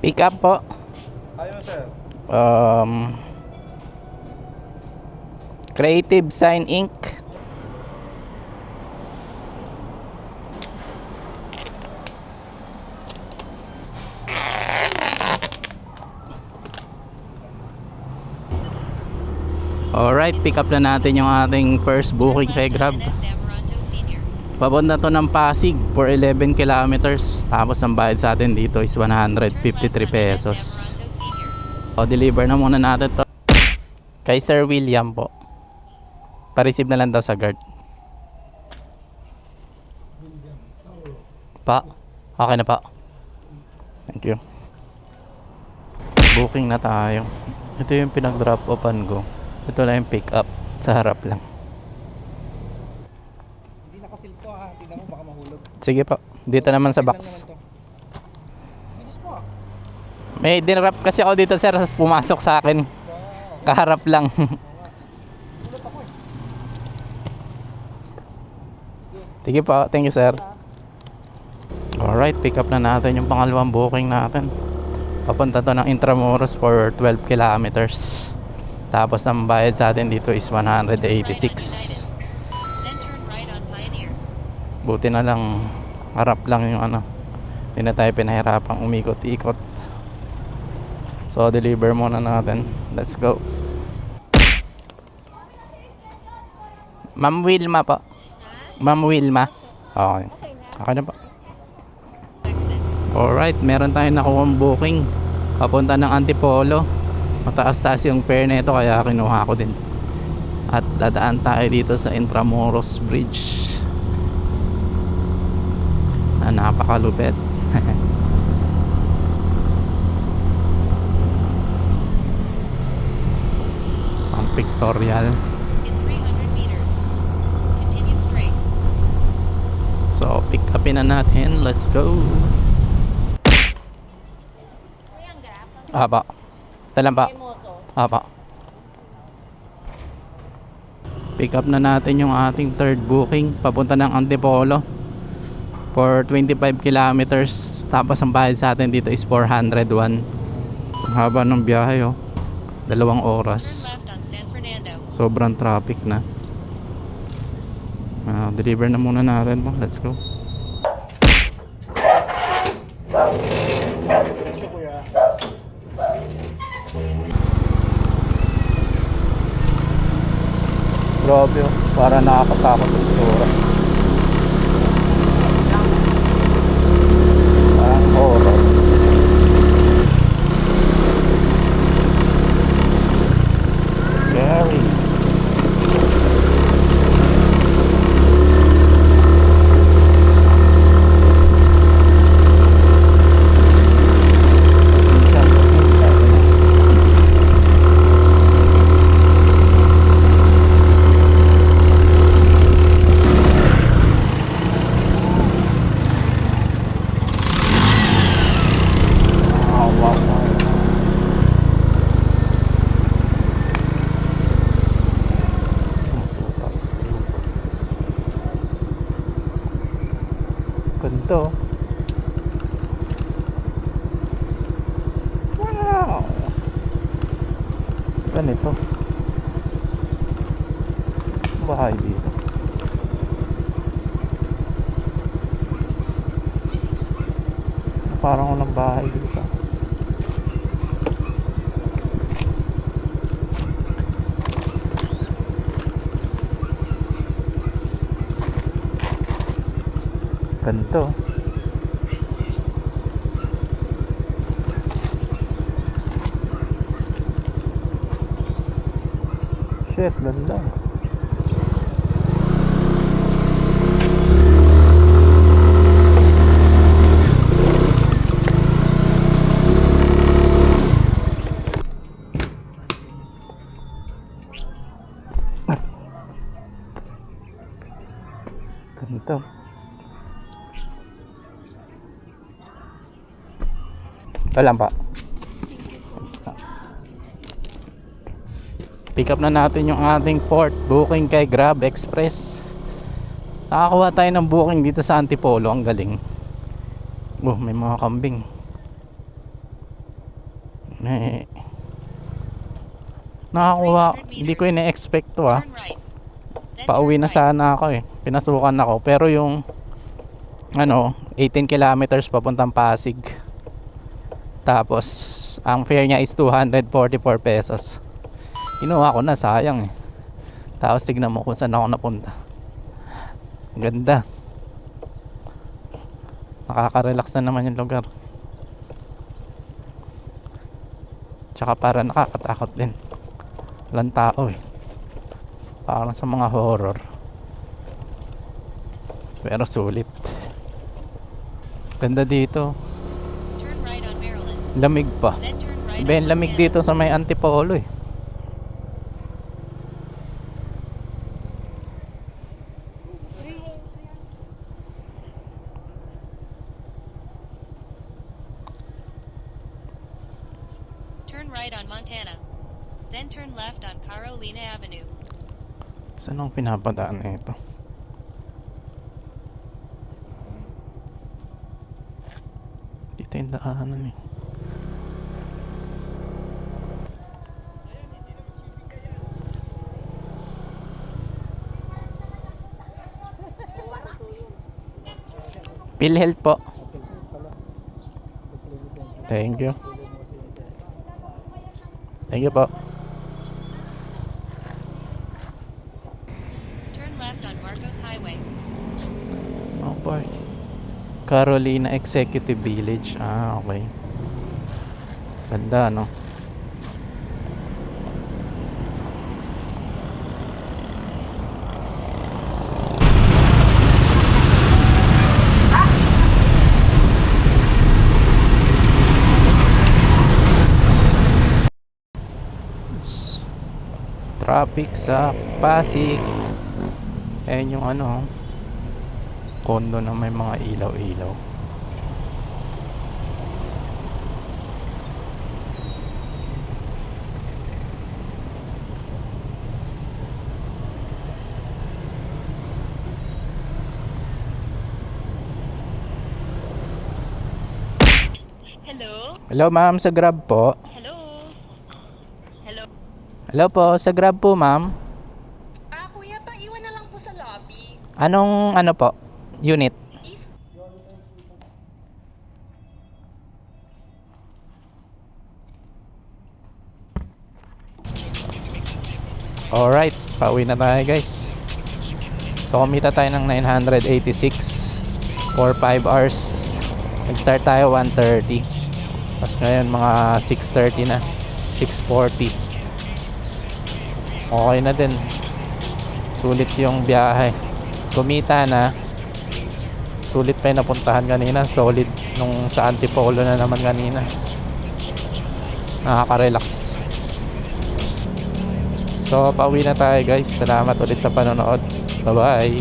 Pick up po. Ayun, sir. Um, Creative Sign Inc. Alright, pick up na natin yung ating first booking kay Grab. Papunta to ng Pasig for 11 kilometers. Tapos ang bayad sa atin dito is 153 pesos. O, deliver na muna natin to kay Sir William po. Pa-receive na lang daw sa guard. Pa, okay na pa. Thank you. Booking na tayo. Ito yung pinag-drop offan ko. Ito lang yung pick up. Sa harap lang. Hindi nakasilto ha. Tingnan mo baka mahulog. Sige po. Dito naman sa box. Bilis po. May dinrap kasi ako dito sir. Tapos pumasok sa akin. Kaharap lang. Hulot ako eh. Sige po. Thank you sir. Alright. Pick up na natin yung pangalawang booking natin. Papunta to ng Intramuros for 12 kilometers. Tapos ang bayad sa atin dito is 186. Buti na lang harap lang yung ano. Hindi na tayo pinahirapang umikot-ikot. So deliver muna natin. Let's go. Ma'am Wilma po. Ma'am Wilma. Okay. Okay na po. Alright, meron tayong nakuha booking. Papunta ng Antipolo. Mataas-taas yung fare nito kaya kinuha ko din. At dadaan tayo dito sa Intramuros Bridge. Na napakalupit. Ang pictorial. In 300 meters, continue straight. So pick upin na natin. Let's go. Apa. Talan pa. Apa. Pick up na natin yung ating third booking. Papunta ng Antipolo for 25 kilometers. Tapos ang bayad sa atin dito is 401. Ang haba ng biyahe oh. 2 oras. Turn left on San Fernando. Sobrang traffic na. Deliver na muna natin po. Let's go. Thank you, kuya. Grabe oh. Para nakakatakot yung tsura. Parang horror. Scary. Ganito. Wow. Ganito. Bahay dito. Parang walang bahay dito. Ganito. Shit, ganda. Ganito. Wala pa. Pick up na natin yung ating fourth booking kay Grab Express. Nakakuha tayo ng booking dito sa Antipolo. Ang galing. Oh, may mga kambing. Eh, nakakuha, hindi ko ina-expect to Turn right. Then Pauwi turn na right. sana ako eh. Pinasukan ako. Pero yung 18 kilometers papuntang Pasig. Tapos ang fare niya is 244 pesos. Kinuha ko na, sayang eh. Tapos tignan mo kung saan ako napunta. Ang ganda. Nakaka-relax na naman yung lugar. Tsaka para nakakatakot din. Walang tao eh. Parang sa mga horror. Pero sulit. Ganda dito. Turn right on Maryland. Lamig pa. Then turn right Ben, on lamig Montana. dito sa may Antipolo eh. Turn right on Montana. Then turn left on Carolina Avenue. Saan ang pinapadaan na ito? Dito yung daanan eh. PhilHealth po. Thank you. Thank you po. Turn left on Marcos Highway. Oh boy. Carolina Executive Village. Ah, okay. Ganda, no? Traffic sa Pasig. Ayan yung condo na may mga ilaw-ilaw. Hello? Hello ma'am, sa Grab po. Hello? Hello? Hello po, sa Grab po ma'am. Kuya, paiwan na lang po sa lobby. Anong po? Unit? Is Alright, pauwi na tayo guys. So kumita tayo ng 986 for 5 hours. Nag-start tayo 1:30. Tapos ngayon mga 6:30 na, 6:40. Okay na din. Sulit yung biyahe. Kumita na. Sulit pa yung napuntahan kanina. Solid nung sa Antipolo na naman kanina. Nakaka-relax. So pauwi na tayo guys. Salamat ulit sa panonood. Bye bye.